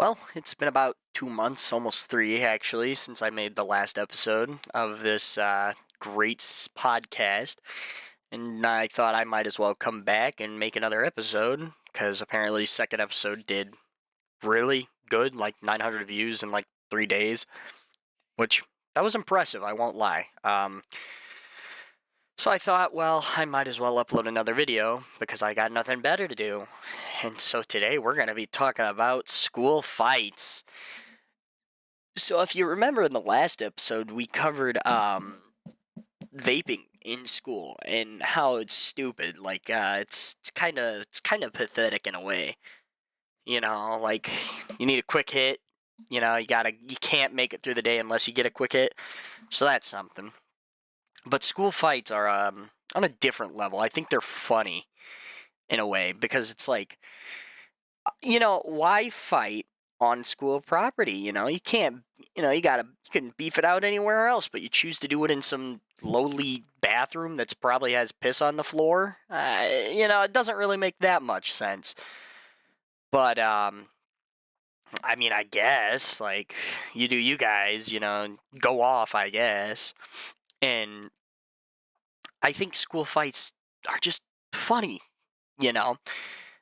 Well, it's been about 2 months, almost three actually, since I made the last episode of this great podcast. And I thought I might as well come back and make another episode because apparently, second episode did really good, like 900 views in like 3 days, which that was impressive, I won't lie. So I thought, well, I might as well upload another video because I got nothing better to do. And so today we're going to be talking about school fights. So if you remember in the last episode, we covered vaping in school and how it's stupid. Like it's kind of pathetic in a way. Like you need a quick hit. You can't make it through the day unless you get a quick hit. So that's something. But school fights are on a different level. I think they're funny in a way because it's like, why fight on school property? You can't, you can beef it out anywhere else, but you choose to do it in some lowly bathroom that's probably has piss on the floor. It doesn't really make that much sense. But I mean, I guess like you do, you guys, go off, I guess, and I think school fights are just funny, you know.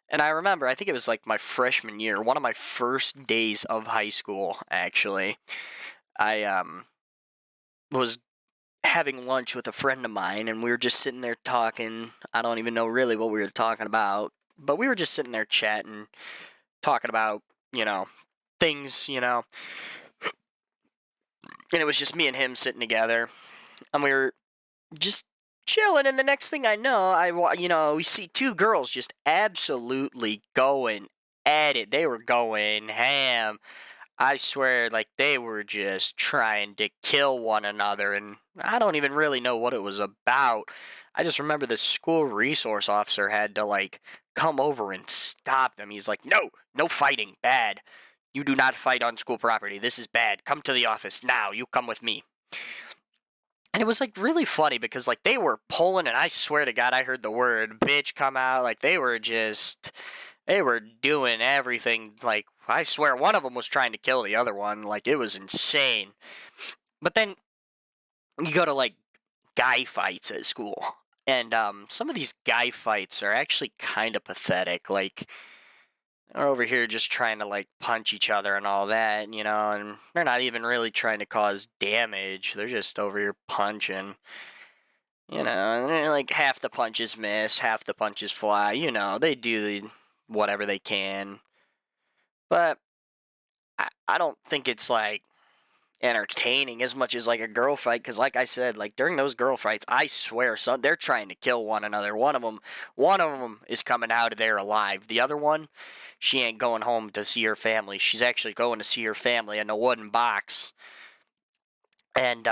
And I remember, I think it was like my freshman year, one of my first days of high school, actually. I was having lunch with a friend of mine, and we were just sitting there talking. I don't even know really what we were talking about, but we were just sitting there chatting, talking about, you know, things, and it was just me and him sitting together, and we were just chilling. And the next thing I know, we see two girls just absolutely going at it. They were going ham. I swear, like they were just trying to kill one another, and I don't even really know what it was about. I just remember the school resource officer had to like come over and stop them. He's like, "No, no fighting, bad. You do not fight on school property. This is bad. Come to the office now. You come with me." And it was like really funny because like they were pulling, and I swear to God, I heard the word bitch come out. Like they were doing everything. Like I swear, one of them was trying to kill the other one. Like it was insane. But then you go to like guy fights at school, and some of these guy fights are actually kind of pathetic. Like they're over here just trying to like punch each other and all that, and they're not even really trying to cause damage. They're just over here punching, and they're like half the punches miss, half the punches fly. They do whatever they can, but I don't think it's like entertaining as much as like a girl fight, because like I said, like during those girl fights, I swear they're trying to kill one another. One of them is coming out of there alive. The other one, she ain't going home to see her family. She's actually going to see her family in a wooden box. And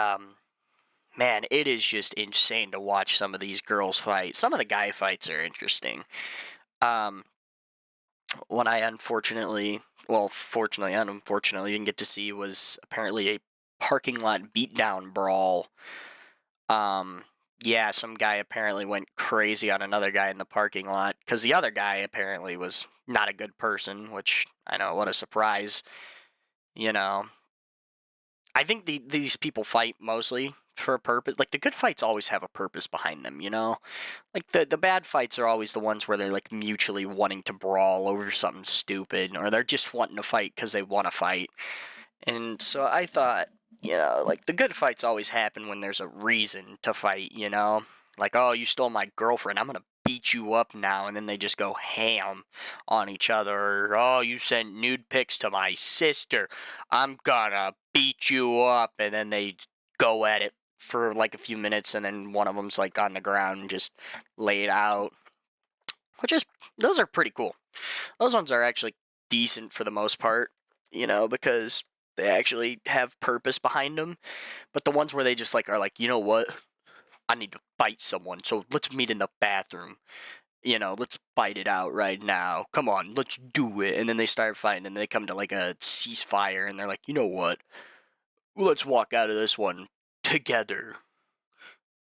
man, it is just insane to watch some of these girls fight. Some of the guy fights are interesting. um One I fortunately and unfortunately didn't get to see was apparently a parking lot beatdown brawl. Um, yeah, some guy apparently went crazy on another guy in the parking lot because the other guy apparently was not a good person, which I know, what a surprise. You know, I think these people fight mostly for a purpose. Like the good fights always have a purpose behind them, Like the bad fights are always the ones where they're like mutually wanting to brawl over something stupid, or they're just wanting to fight because they want to fight. And so I thought, like the good fights always happen when there's a reason to fight. Like, oh, you stole my girlfriend, I'm gonna beat you up now, and then they just go ham on each other. Or, oh, you sent nude pics to my sister, I'm gonna beat you up, and then they go at it for like a few minutes, and then one of them's like on the ground and just laid out. Which is, those are pretty cool. Those ones are actually decent for the most part, because they actually have purpose behind them. But the ones where they just like are like, you know what? I need to fight someone, so let's meet in the bathroom. Let's fight it out right now. Come on, let's do it. And then they start fighting, and they come to like a ceasefire, and they're like, you know what? Let's walk out of this one together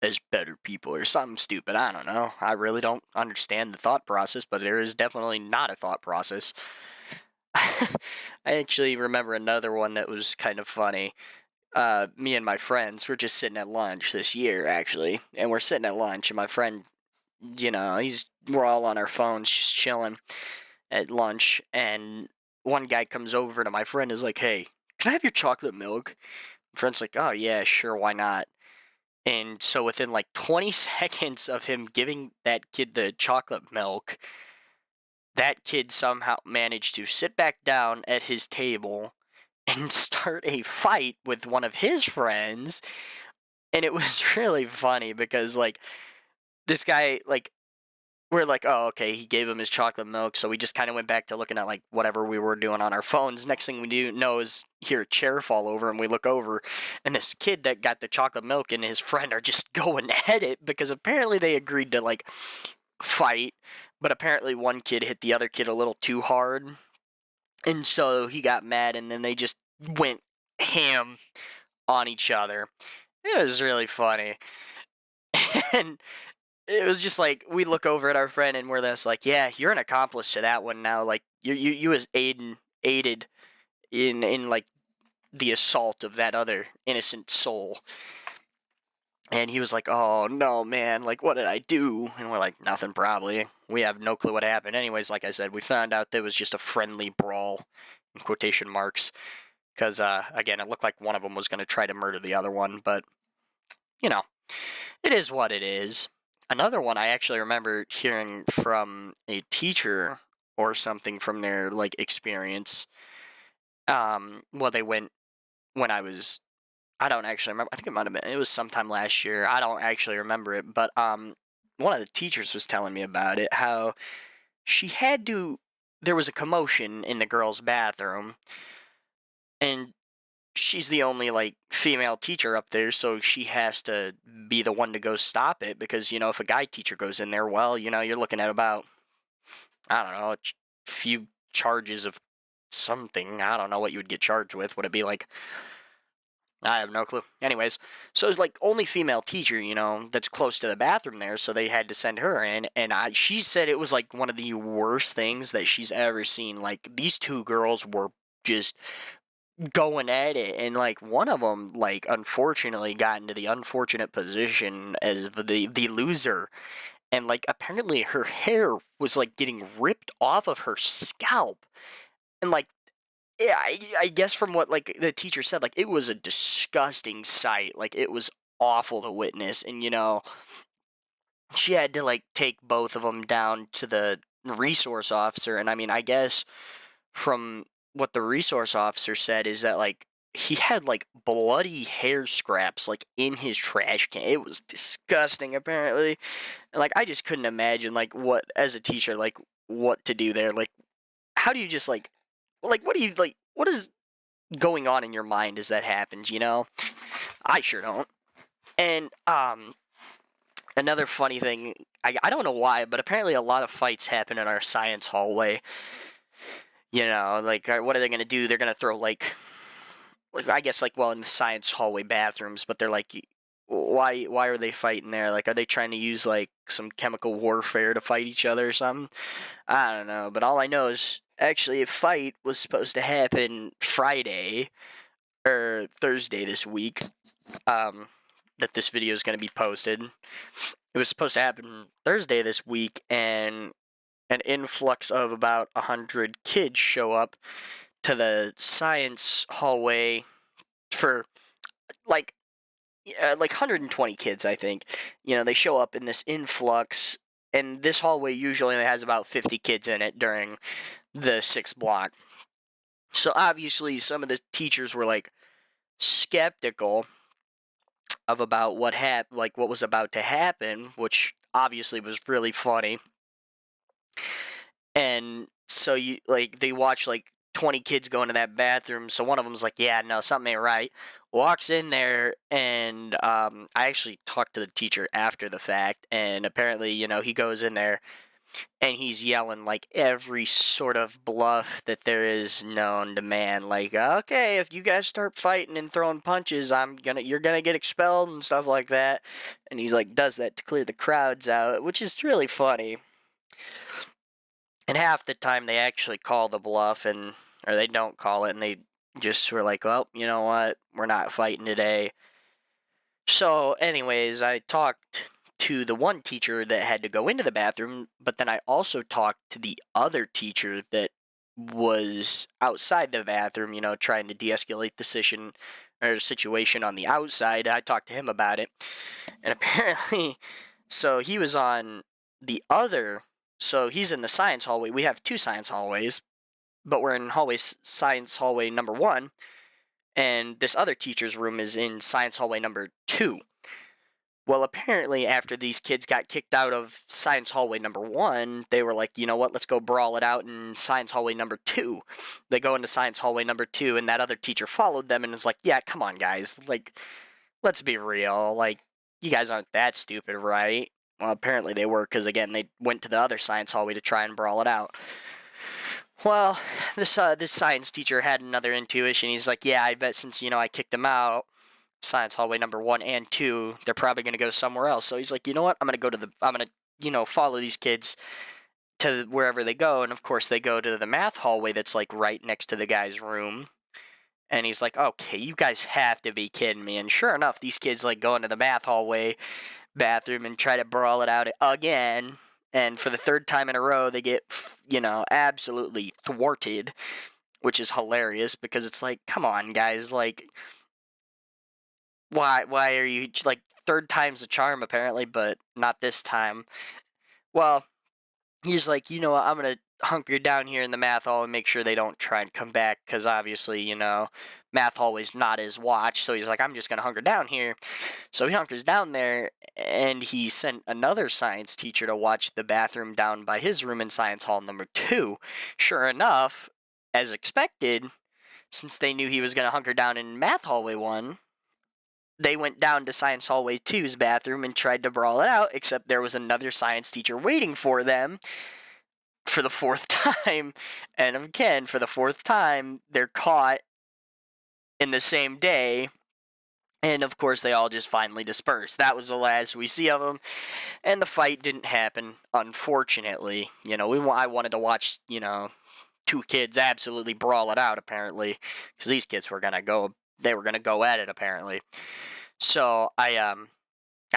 as better people, or something stupid. I don't know. I really don't understand the thought process, but there is definitely not a thought process. I actually remember another one that was kind of funny. Me and my friends were just sitting at lunch this year, actually, and we're sitting at lunch, and my friend, we're all on our phones, just chilling at lunch, and one guy comes over to my friend, is like, "Hey, can I have your chocolate milk?" My friend's like, "Oh yeah, sure, why not?" And so within like 20 seconds of him giving that kid the chocolate milk, that kid somehow managed to sit back down at his table and start a fight with one of his friends. And it was really funny because, like, this guy, like, we're like, oh, okay, he gave him his chocolate milk. So we just kind of went back to looking at, like, whatever we were doing on our phones. Next thing we do know is hear a chair fall over, and we look over, and this kid that got the chocolate milk and his friend are just going at it because apparently they agreed to, like, fight. But apparently one kid hit the other kid a little too hard. And so he got mad, and then they just went ham on each other. It was really funny. And it was just like, we look over at our friend and we're just like, yeah, you're an accomplice to that one now. Like, you was aided in like the assault of that other innocent soul. And he was like, oh no, man, like, what did I do? And we're like, nothing, probably. We have no clue what happened. Anyways, like I said, we found out that it was just a friendly brawl, in quotation marks. Because, again, it looked like one of them was going to try to murder the other one, but, you know, it is what it is. Another one I actually remember hearing from a teacher or something from their, like, experience. Well, they went when I don't actually remember. I think it might have been, it was sometime last year. I don't actually remember it, but, one of the teachers was telling me about it, how she had to, there was a commotion in the girls' bathroom, and she's the only, like, female teacher up there, so she has to be the one to go stop it because, if a guy teacher goes in there, well, you're looking at about, I don't know, a few charges of something. I don't know what you would get charged with. Would it be like, I have no clue. Anyways, so it's like only female teacher, that's close to the bathroom there, so they had to send her in, and she said it was like one of the worst things that she's ever seen. Like, these two girls were just going at it, and like one of them, like, unfortunately got into the unfortunate position as the loser, and like apparently her hair was like getting ripped off of her scalp, and like, yeah, I guess from what, like, the teacher said, like, it was a disgusting sight. Like, it was awful to witness, and she had to, like, take both of them down to the resource officer, and I mean, I guess from what the resource officer said is that, like, he had, like, bloody hair scraps, like, in his trash can. It was disgusting, apparently. And, like, I just couldn't imagine, like, what, as a teacher, like, what to do there. Like, how do you just, like, what do you, like, what is going on in your mind as that happens, I sure don't. And, another funny thing, I don't know why, but apparently a lot of fights happen in our science hallway. Like, what are they going to do? They're going to throw, like, I guess, like, well, in the science hallway bathrooms, but they're like, why are they fighting there? Like, are they trying to use, like, some chemical warfare to fight each other or something? I don't know, but all I know is, actually, a fight was supposed to happen Friday, or Thursday this week, that this video is going to be posted. It was supposed to happen Thursday this week, and an influx of about 100 kids show up to the science hallway for, like, 120 kids, I think. They show up in this influx, and this hallway usually has about 50 kids in it during the 6th block. So obviously some of the teachers were, like, skeptical of about what was about to happen, which obviously was really funny. And so they watch, like, 20 kids go into that bathroom. So one of them's like, yeah, no, something ain't right. Walks in there, and I actually talked to the teacher after the fact, and apparently, he goes in there and he's yelling, like, every sort of bluff that there is known to man. Like, okay, if you guys start fighting and throwing punches, you're gonna get expelled and stuff like that. And he's like, does that to clear the crowds out, which is really funny. And half the time they actually call the bluff, and or they don't call it, and they just were like, well, you know what, we're not fighting today. So, anyways, I talked to the one teacher that had to go into the bathroom, but then I also talked to the other teacher that was outside the bathroom, trying to de-escalate the situation on the outside. I talked to him about it, and apparently, so he was on the other. So he's in the science hallway. We have two science hallways, but we're in science hallway number 1, and this other teacher's room is in science hallway number 2. Well, apparently, after these kids got kicked out of science hallway number 1, they were like, you know what, let's go brawl it out in science hallway number 2. They go into science hallway number 2, and that other teacher followed them and was like, yeah, come on, guys. Like, let's be real. Like, you guys aren't that stupid, right? Well, apparently they were, because, again, they went to the other science hallway to try and brawl it out. Well, this science teacher had another intuition. He's like, yeah, I bet since, I kicked him out, science hallway number 1 and 2, they're probably going to go somewhere else. So he's like, you know what, I'm going to follow these kids to wherever they go. And of course they go to the math hallway that's like right next to the guy's room. And he's like, okay, you guys have to be kidding me. And sure enough, these kids like go into the math hallway bathroom and try to brawl it out again. And for the third time in a row, they get, absolutely thwarted, which is hilarious because it's like, come on, guys, like, why are you, like, third time's a charm apparently, but not this time. Well, he's like, you know what, I'm gonna hunker down here in the math hall and make sure they don't try and come back, because obviously, math hallway's not his watch. So he's like, I'm just gonna hunker down here. So he hunkers down there, and he sent another science teacher to watch the bathroom down by his room in science hall number 2. Sure enough, as expected, since they knew he was gonna hunker down in math hallway 1, they went down to Science Hallway 2's bathroom and tried to brawl it out, except there was another science teacher waiting for them for the 4th time. And again, for the 4th time, they're caught in the same day. And of course, they all just finally dispersed. That was the last we see of them. And the fight didn't happen, unfortunately. I wanted to watch, two kids absolutely brawl it out, apparently, because these kids were going to go. They were going to go at it, apparently. So I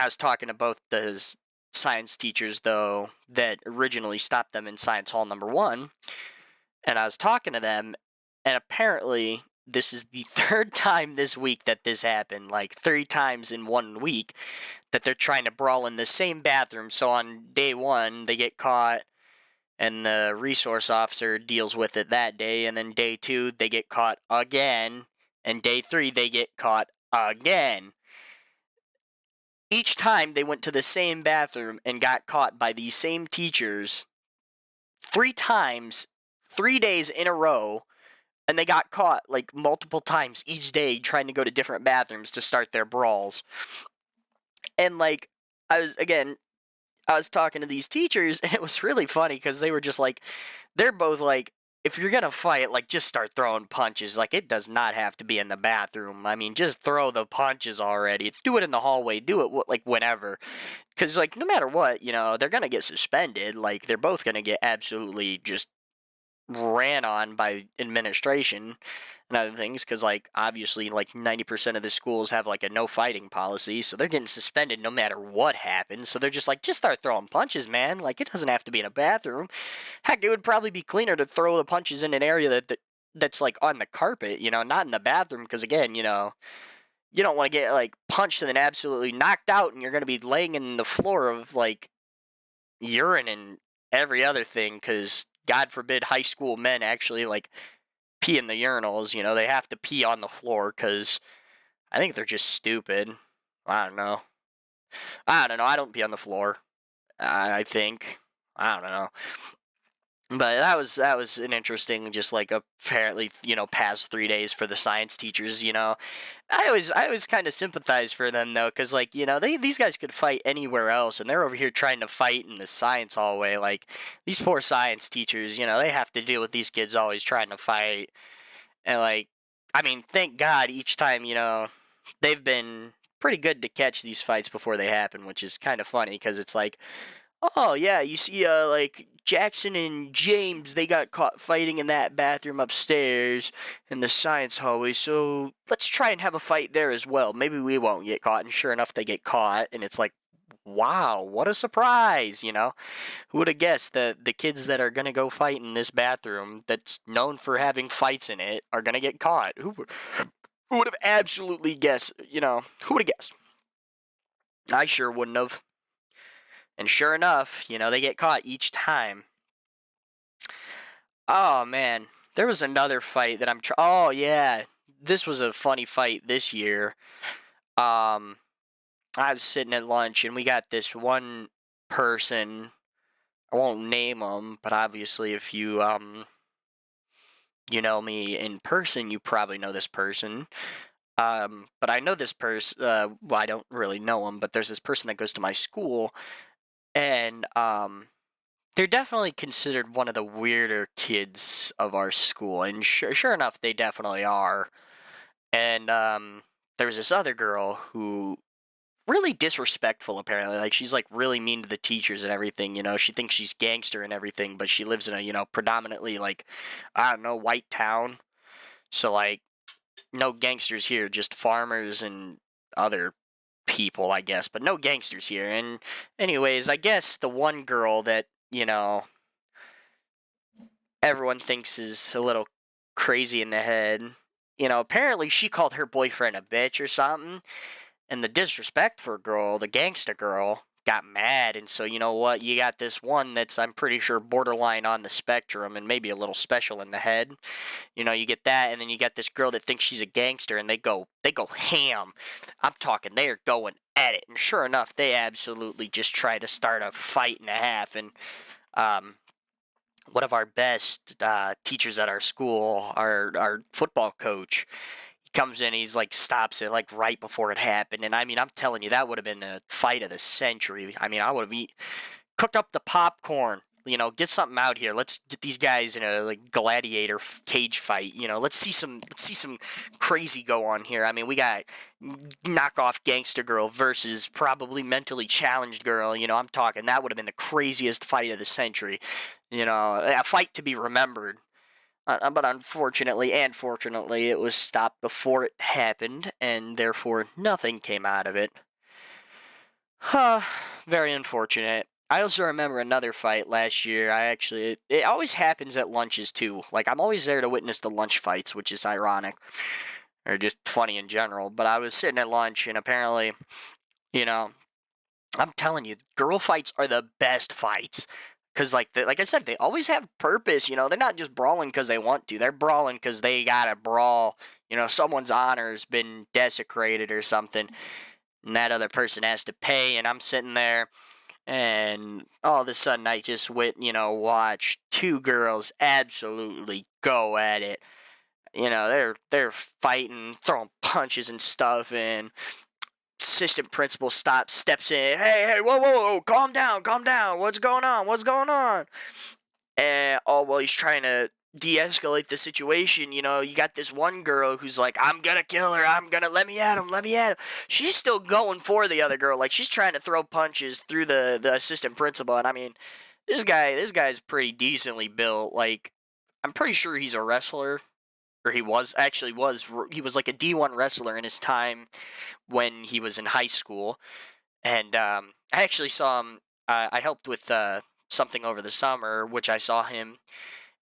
was talking to both the science teachers, though, that originally stopped them in science hall number 1, and I was talking to them, and apparently this is the 3rd time this week that this happened, like 3 times in 1 week, that they're trying to brawl in the same bathroom. So on day 1, they get caught, and the resource officer deals with it that day, and then day 2, they get caught again, and day 3, they get caught again. Each time they went to the same bathroom and got caught by these same teachers 3 times, 3 days in a row, and they got caught like multiple times each day trying to go to different bathrooms to start their brawls. And like, I was talking to these teachers, and it was really funny because they were just like, they're both like, if you're gonna fight, like, just start throwing punches. Like, it does not have to be in the bathroom. I mean, just throw the punches already. Do it in the hallway. Do it, like, whenever. Because, like, no matter what, they're gonna get suspended. Like, they're both gonna get absolutely just ran on by administration and other things, because like obviously like 90% of the schools have like a no fighting policy, so they're getting suspended no matter what happens. So they're just like, just start throwing punches, man. Like, it doesn't have to be in a bathroom. Heck, it would probably be cleaner to throw the punches in an area that's like on the carpet, not in the bathroom, because again, you don't want to get like punched and then absolutely knocked out, and you're going to be laying in the floor of like urine and every other thing, because God forbid high school men actually like pee in the urinals. They have to pee on the floor because I think they're just stupid. I don't know. I don't pee on the floor. I think. I don't know. But that was an interesting, just like apparently, past 3 days for the science teachers. I always kind of sympathize for them though, because like these guys could fight anywhere else, and they're over here trying to fight in the science hallway. Like, these poor science teachers, they have to deal with these kids always trying to fight, and like, I mean, thank God each time they've been pretty good to catch these fights before they happen, which is kind of funny because it's like, Oh yeah, you see, like Jackson and James, they got caught fighting in that bathroom upstairs in the science hallway. So let's try and have a fight there as well. Maybe we won't get caught. And sure enough, they get caught, and it's like, wow, what a surprise! Who would have guessed that the kids that are gonna go fight in this bathroom that's known for having fights in it are gonna get caught? Who would have absolutely guessed? Who would have guessed? I sure wouldn't have. And sure enough, they get caught each time. Oh man, there was another fight that oh yeah, this was a funny fight this year. Um, I was sitting at lunch and we got this one person. I won't name him, but obviously, if you know me in person, you probably know this person. But I know this person. Well, I don't really know him, but there's this person that goes to my school, and they're definitely considered one of the weirder kids of our school, and sure enough, they definitely are. And there was this other girl who really disrespectful apparently, like she's like really mean to the teachers and everything. She thinks she's gangster and everything, but she lives in a predominantly, like, I don't know, white town. So like no gangsters here, just farmers and other people, I guess, but no gangsters here. And anyways, I guess the one girl that everyone thinks is a little crazy in the head. Apparently she called her boyfriend a bitch or something, and the disrespectful girl, the gangsta girl, got mad. And so, you know what? You got this one that's, I'm pretty sure, borderline on the spectrum and maybe a little special in the head. You get that, and then you got this girl that thinks she's a gangster, and they go ham. I'm talking, they are going at it. And sure enough, they absolutely just try to start a fight and a half. And um, one of our best teachers at our school, our football coach, he comes in, he's like stops it like right before it happened, and I mean, I'm telling you, that would have been a fight of the century. I mean, I would have cooked up the popcorn. Get something out here. Let's get these guys in a like gladiator cage fight. Let's see some crazy go on here. I mean, we got knockoff gangster girl versus probably mentally challenged girl. I'm talking, that would have been the craziest fight of the century. A fight to be remembered. But unfortunately and fortunately, it was stopped before it happened, and therefore nothing came out of it. Huh, very unfortunate. I also remember another fight last year. It always happens at lunches too. Like, I'm always there to witness the lunch fights, which is ironic, or just funny in general. But I was sitting at lunch, and apparently, you know, I'm telling you, girl fights are the best fights. Cause like I said, they always have purpose. They're not just brawling because they want to. They're brawling because they gotta brawl. Someone's honor's been desecrated or something, and that other person has to pay. And I'm sitting there, and all of a sudden I just watch two girls absolutely go at it. They're fighting, throwing punches and stuff, and assistant principal steps in. Hey, whoa, whoa, whoa, calm down. What's going on? What's going on? And while he's trying to de-escalate the situation, you got this one girl who's like, I'm gonna kill her. I'm gonna let me at him. Let me at him. She's still going for the other girl. Like, she's trying to throw punches through the assistant principal. And I mean, this guy's pretty decently built. Like, I'm pretty sure he's a wrestler, or he was like a D1 wrestler in his time when he was in high school. And I actually saw him. I helped with something over the summer, which I saw him,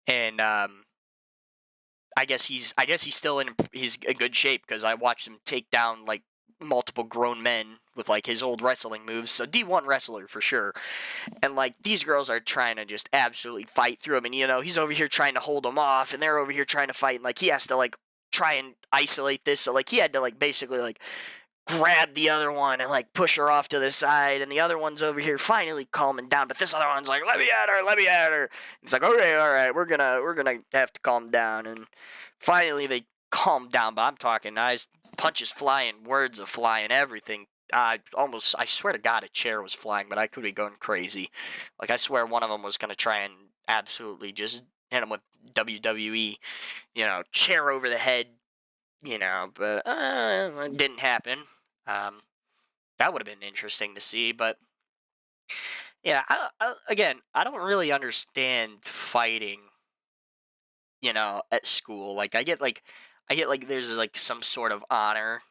and I guess he's still he's in good shape because I watched him take down like multiple grown men with like his old wrestling moves. So D1 wrestler for sure. And like, these girls are trying to just absolutely fight through him, and he's over here trying to hold them off, and they're over here trying to fight, and like, he has to like try and isolate this. So like, he had to like basically like grab the other one and like push her off to the side, and the other one's over here finally calming down, but this other one's like, let me at her. It's like, okay, all right, we're gonna have to calm down. And finally they calm down, but I'm talking eyes, punches flying, words are flying, everything. I swear to God, a chair was flying, but I could be going crazy. Like, I swear one of them was gonna try and absolutely just hit him with WWE, chair over the head, but it didn't happen. Um, that would have been interesting to see, but Yeah, again, I don't really understand fighting, at school. Like I get like there's like some sort of honor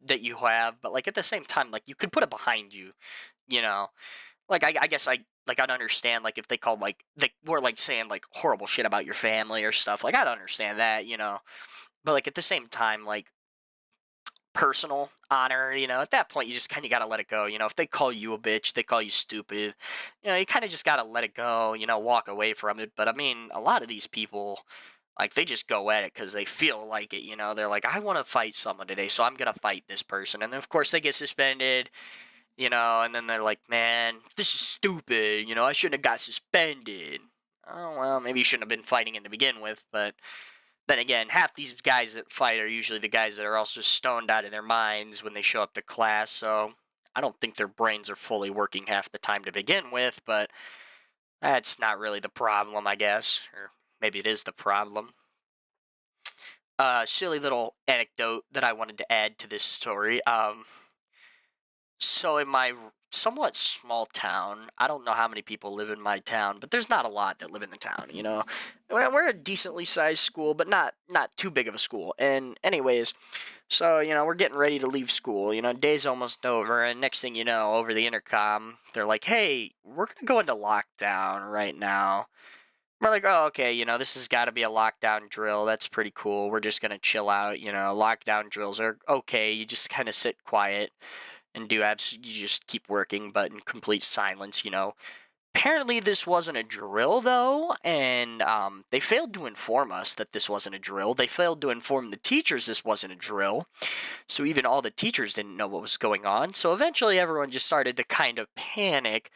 that you have, but like at the same time, like you could put it behind you, you know. Like I guess I'd understand like if they called like they were like saying like horrible shit about your family or stuff. Like I'd understand that. But like at the same time, like personal honor, at that point you just kind of got to let it go. If they call you a bitch, they call you stupid, you kind of just got to let it go, walk away from it. But I mean, a lot of these people, like, they just go at it because they feel like it. They're like, I want to fight someone today, so I'm going to fight this person. And then, of course, they get suspended, and then they're like, man, this is stupid. I shouldn't have got suspended. Oh, well, maybe you shouldn't have been fighting in to begin with, but then again, half these guys that fight are usually the guys that are also stoned out of their minds when they show up to class, so I don't think their brains are fully working half the time to begin with, but that's not really the problem, I guess. Or maybe it is the problem. Silly little anecdote that I wanted to add to this story. So in my somewhat small town, I don't know how many people live in my town, but there's not a lot that live in the town. We're a decently sized school, but not too big of a school. And anyways, so we're getting ready to leave school. Day's almost over, and next thing you know, over the intercom, they're like, "Hey, we're gonna go into lockdown right now." We're like, "Oh, okay. This has got to be a lockdown drill. That's pretty cool. We're just gonna chill out. Lockdown drills are okay. You just kind of sit quiet." And you just keep working, but in complete silence. Apparently, this wasn't a drill, though, and they failed to inform us that this wasn't a drill. They failed to inform the teachers this wasn't a drill, so even all the teachers didn't know what was going on. So eventually, everyone just started to kind of panic,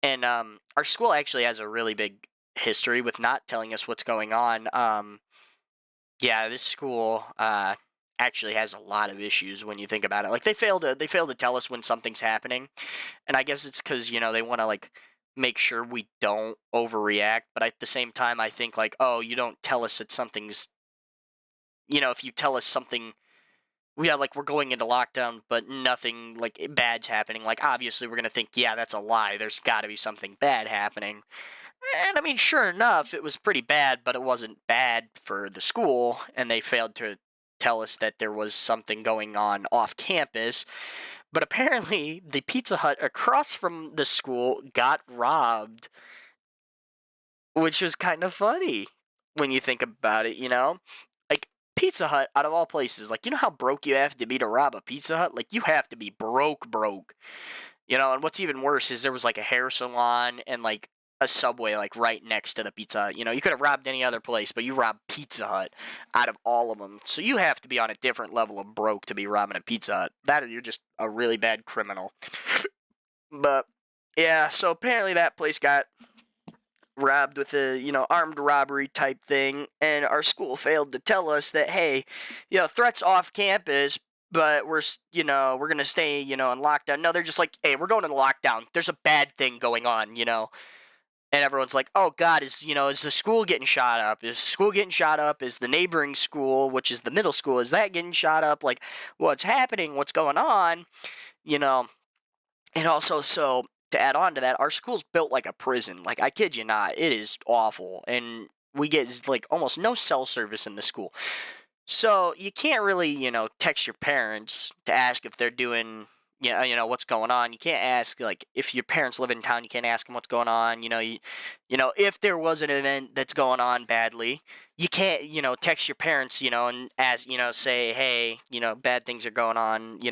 and our school actually has a really big history with not telling us what's going on. Yeah, this school actually has a lot of issues when you think about it. Like they fail to tell us when something's happening, and I guess it's because they want to like make sure we don't overreact. But at the same time, I think like, oh, you don't tell us that something's if you tell us something. Yeah, like we're going into lockdown, but nothing like bad's happening. Like obviously, we're gonna think, yeah, that's a lie. There's got to be something bad happening. And I mean, sure enough, it was pretty bad, but it wasn't bad for the school, and they failed to tell us that there was something going on off campus. But apparently, the Pizza Hut across from the school got robbed, which was kind of funny when you think about it. Like, Pizza Hut, out of all places, like, you know how broke you have to be to rob a Pizza Hut? Like, you have to be broke, broke. And what's even worse is there was like a hair salon and like a Subway like right next to the Pizza Hut. You could have robbed any other place, but you robbed Pizza Hut out of all of them. So you have to be on a different level of broke to be robbing a Pizza Hut. That or you're just a really bad criminal. But yeah, so apparently that place got robbed with a armed robbery type thing, and our school failed to tell us that, hey, threats off campus, but we're gonna stay in lockdown. No, they're just like, hey, we're going into lockdown, there's a bad thing going on. And everyone's like, oh god, is the school getting shot up? Is the school getting shot up? Is the neighboring school, which is the middle school, is that getting shot up? Like, what's happening? What's going on? you know and also, so to add on to that, our school's built like a prison. Like, I kid you not, it is awful. And we get like almost no cell service in the school. So you can't really, text your parents to ask if they're doing, what's going on. You can't ask like if your parents live in town. You can't ask them what's going on. If there was an event that's going on badly, you can't, text your parents, and ask, say, hey, bad things are going on. You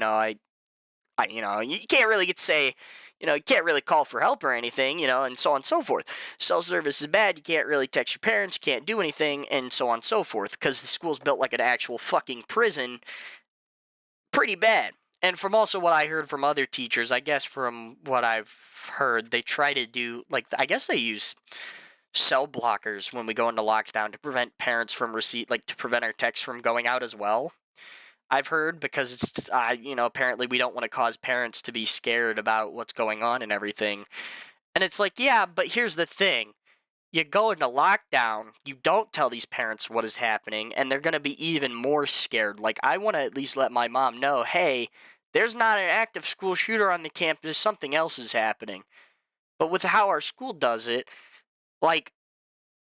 can't really get to say, you can't really call for help or anything, and so on and so forth. Cell service is bad. You can't really text your parents. You can't do anything, and so on and so forth, because the school's built like an actual fucking prison. Pretty bad. And from also what I heard from other teachers, I guess from what I've heard, they try to do, like, I guess they use cell blockers when we go into lockdown to prevent parents from like, to prevent our texts from going out as well. I've heard, because it's apparently we don't want to cause parents to be scared about what's going on and everything. And it's like, yeah, but here's the thing. You go into lockdown, you don't tell these parents what is happening, and they're going to be even more scared. Like, I want to at least let my mom know, hey, there's not an active school shooter on the campus, something else is happening. But with how our school does it, like,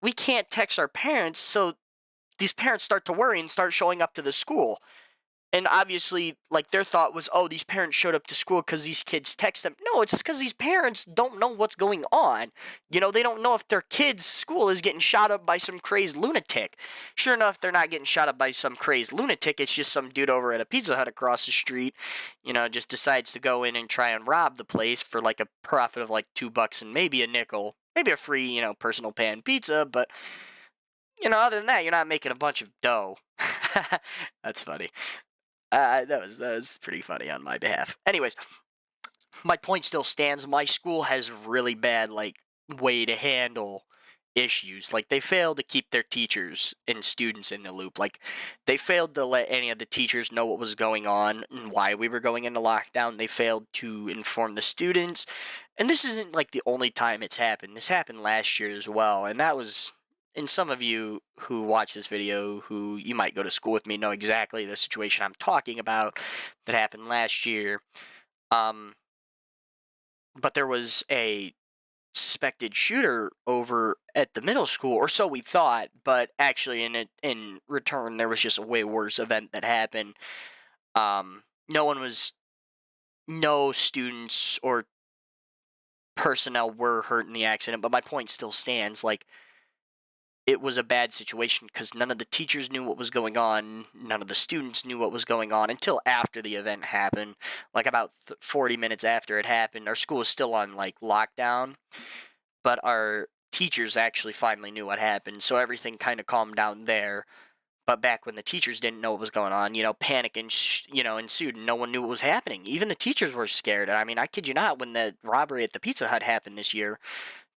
we can't text our parents, so these parents start to worry and start showing up to the school. And obviously, like, their thought was, oh, these parents showed up to school because these kids text them. No, it's because these parents don't know what's going on. You know, they don't know if their kid's school is getting shot up by some crazed lunatic. Sure enough, they're not getting shot up by some crazed lunatic. It's just some dude over at a Pizza Hut across the street, just decides to go in and try and rob the place for like a profit of like $2 and maybe a nickel. Maybe a free, personal pan pizza, but, other than that, you're not making a bunch of dough. That's funny. That was pretty funny on my behalf. Anyways, my point still stands. My school has really bad way to handle issues. Like, they failed to keep their teachers and students in the loop. Like, they failed to let any of the teachers know what was going on and why we were going into lockdown. They failed to inform the students. And this isn't like the only time it's happened. This happened last year as well, and that was. And some of you who watch this video, who you might go to school with me, know exactly the situation I'm talking about that happened last year. But there was a suspected shooter over at the middle school, or so we thought. But actually, in return, there was just a way worse event that happened. No students or personnel were hurt in the accident. But my point still stands. Like, it was a bad situation because none of the teachers knew what was going on. None of the students knew what was going on until after the event happened. Like, about 40 minutes after it happened, our school was still on lockdown, but our teachers actually finally knew what happened, so everything kind of calmed down there. But back when the teachers didn't know what was going on, panic ensued, and no one knew what was happening. Even the teachers were scared. I mean, I kid you not, when the robbery at the Pizza Hut happened this year,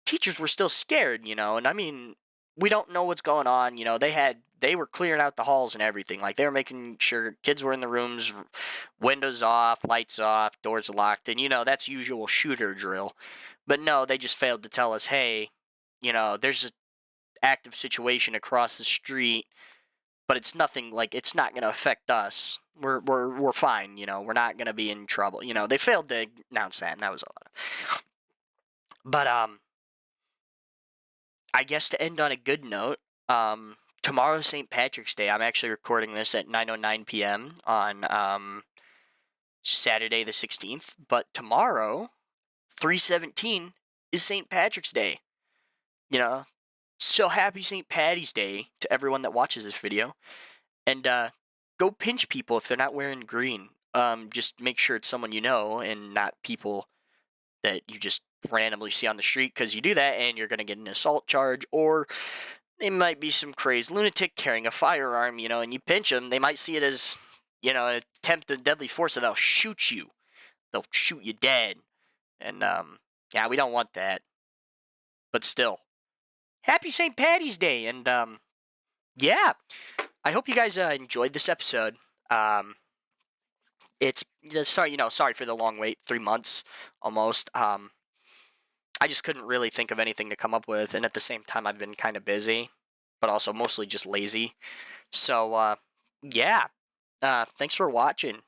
teachers were still scared, and I mean, we don't know what's going on. They were clearing out the halls and everything. Like, they were making sure kids were in the rooms, windows off, lights off, doors locked, and that's usual shooter drill. But no, they just failed to tell us, hey, there's an active situation across the street, but it's nothing, like, it's not going to affect us. We're fine. We're not going to be in trouble. They failed to announce that, and that was a lot. But I guess to end on a good note, tomorrow's St. Patrick's Day. I'm actually recording this at 9:09 p.m. on Saturday the 16th. But tomorrow, 3/17, is St. Patrick's Day. So happy St. Patty's Day to everyone that watches this video. And go pinch people if they're not wearing green. Just make sure it's someone you know and not people that you just randomly see on the street, because you do that and you're going to get an assault charge, or they might be some crazed lunatic carrying a firearm, and you pinch them. They might see it as, an attempt at deadly force, and they'll shoot you. They'll shoot you dead. And, yeah, we don't want that. But still, happy St. Patty's Day. And, yeah, I hope you guys enjoyed this episode. Sorry for the long wait, 3 months almost. I just couldn't really think of anything to come up with, and at the same time, I've been kind of busy, but also mostly just lazy. So, yeah. Thanks for watching.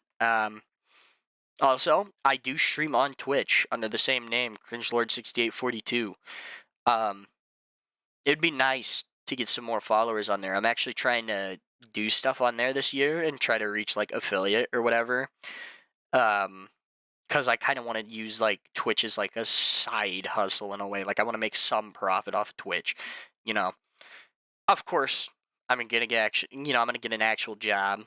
Also, I do stream on Twitch under the same name, CringeLord6842. It'd be nice to get some more followers on there. I'm actually trying to do stuff on there this year and try to reach, affiliate or whatever. Because I kind of want to use Twitch as a side hustle in a way. I want to make some profit off Twitch. Of course, I'm gonna get I'm gonna get an actual job,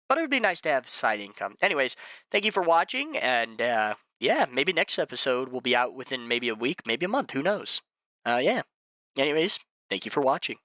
but it would be nice to have side income. Anyways, thank you for watching, and yeah, maybe next episode will be out within maybe a week, maybe a month. Who knows? Yeah. Anyways, thank you for watching.